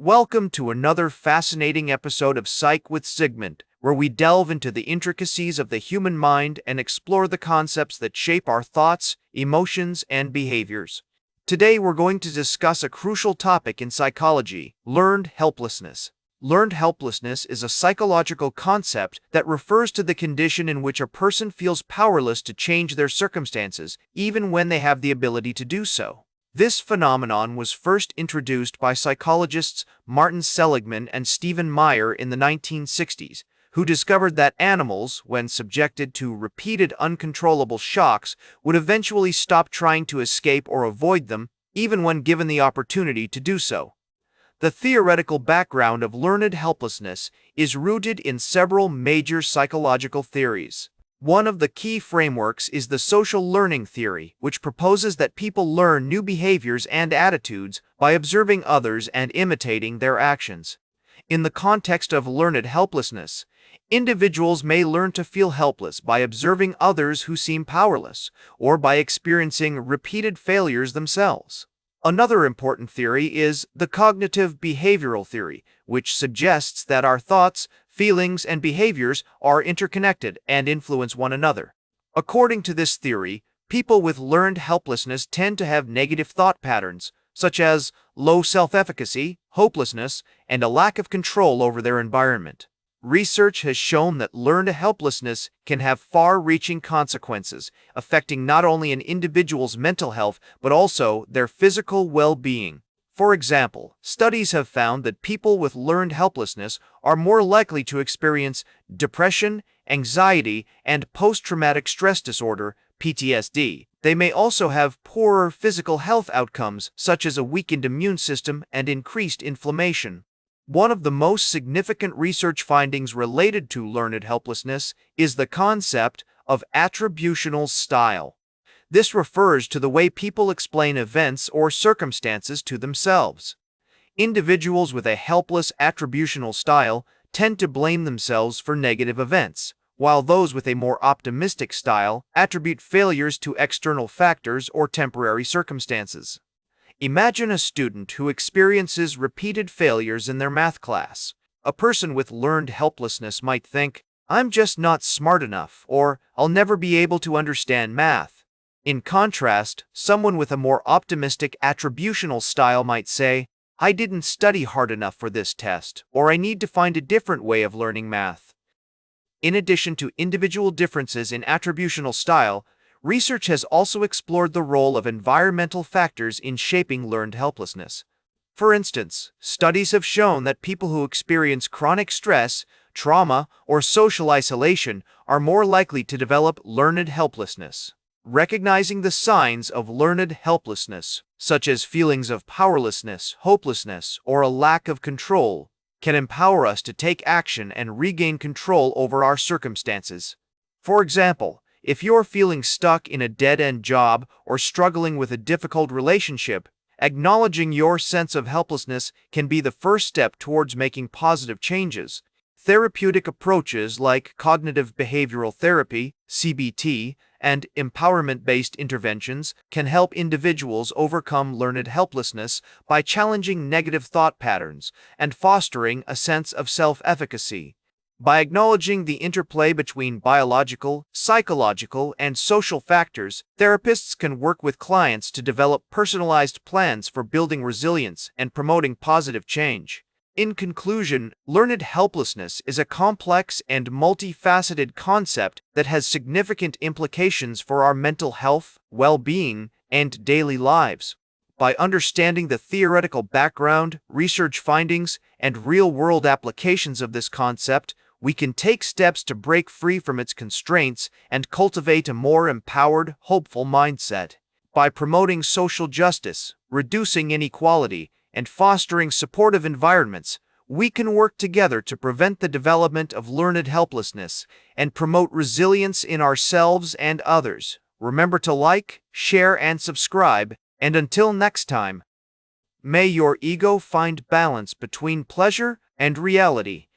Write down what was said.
Welcome to another fascinating episode of Psych with Sigmund, where we delve into the intricacies of the human mind and explore the concepts that shape our thoughts, emotions, and behaviors. Today we're going to discuss a crucial topic in psychology: learned helplessness. Learned helplessness is a psychological concept that refers to the condition in which a person feels powerless to change their circumstances, even when they have the ability to do so. This phenomenon was first introduced by psychologists Martin Seligman and Stephen Meyer in the 1960s, who discovered that animals, when subjected to repeated uncontrollable shocks, would eventually stop trying to escape or avoid them, even when given the opportunity to do so. The theoretical background of learned helplessness is rooted in several major psychological theories. One of the key frameworks is the social learning theory, which proposes that people learn new behaviors and attitudes by observing others and imitating their actions. In the context of learned helplessness, individuals may learn to feel helpless by observing others who seem powerless, or by experiencing repeated failures themselves. Another important theory is the cognitive behavioral theory, which suggests that our thoughts, feelings, and behaviors are interconnected and influence one another. According to this theory, people with learned helplessness tend to have negative thought patterns, such as low self-efficacy, hopelessness, and a lack of control over their environment. Research has shown that learned helplessness can have far-reaching consequences, affecting not only an individual's mental health but also their physical well-being. For example, studies have found that people with learned helplessness are more likely to experience depression, anxiety, and post-traumatic stress disorder (PTSD). They may also have poorer physical health outcomes, such as a weakened immune system and increased inflammation. One of the most significant research findings related to learned helplessness is the concept of attributional style. This refers to the way people explain events or circumstances to themselves. Individuals with a helpless attributional style tend to blame themselves for negative events, while those with a more optimistic style attribute failures to external factors or temporary circumstances. Imagine a student who experiences repeated failures in their math class. A person with learned helplessness might think, "I'm just not smart enough," or "I'll never be able to understand math." In contrast, someone with a more optimistic attributional style might say, "I didn't study hard enough for this test," or "I need to find a different way of learning math." In addition to individual differences in attributional style, research has also explored the role of environmental factors in shaping learned helplessness. For instance, studies have shown that people who experience chronic stress, trauma, or social isolation are more likely to develop learned helplessness. Recognizing the signs of learned helplessness, such as feelings of powerlessness, hopelessness, or a lack of control, can empower us to take action and regain control over our circumstances. For example, if you're feeling stuck in a dead-end job or struggling with a difficult relationship, acknowledging your sense of helplessness can be the first step towards making positive changes. Therapeutic approaches like cognitive behavioral therapy, CBT, and empowerment-based interventions can help individuals overcome learned helplessness by challenging negative thought patterns and fostering a sense of self-efficacy. By acknowledging the interplay between biological, psychological, and social factors, therapists can work with clients to develop personalized plans for building resilience and promoting positive change. In conclusion, learned helplessness is a complex and multifaceted concept that has significant implications for our mental health, well-being, and daily lives. By understanding the theoretical background, research findings, and real-world applications of this concept, we can take steps to break free from its constraints and cultivate a more empowered, hopeful mindset. By promoting social justice, reducing inequality, and fostering supportive environments, we can work together to prevent the development of learned helplessness and promote resilience in ourselves and others. Remember to like, share, and subscribe, and until next time, may your ego find balance between pleasure and reality.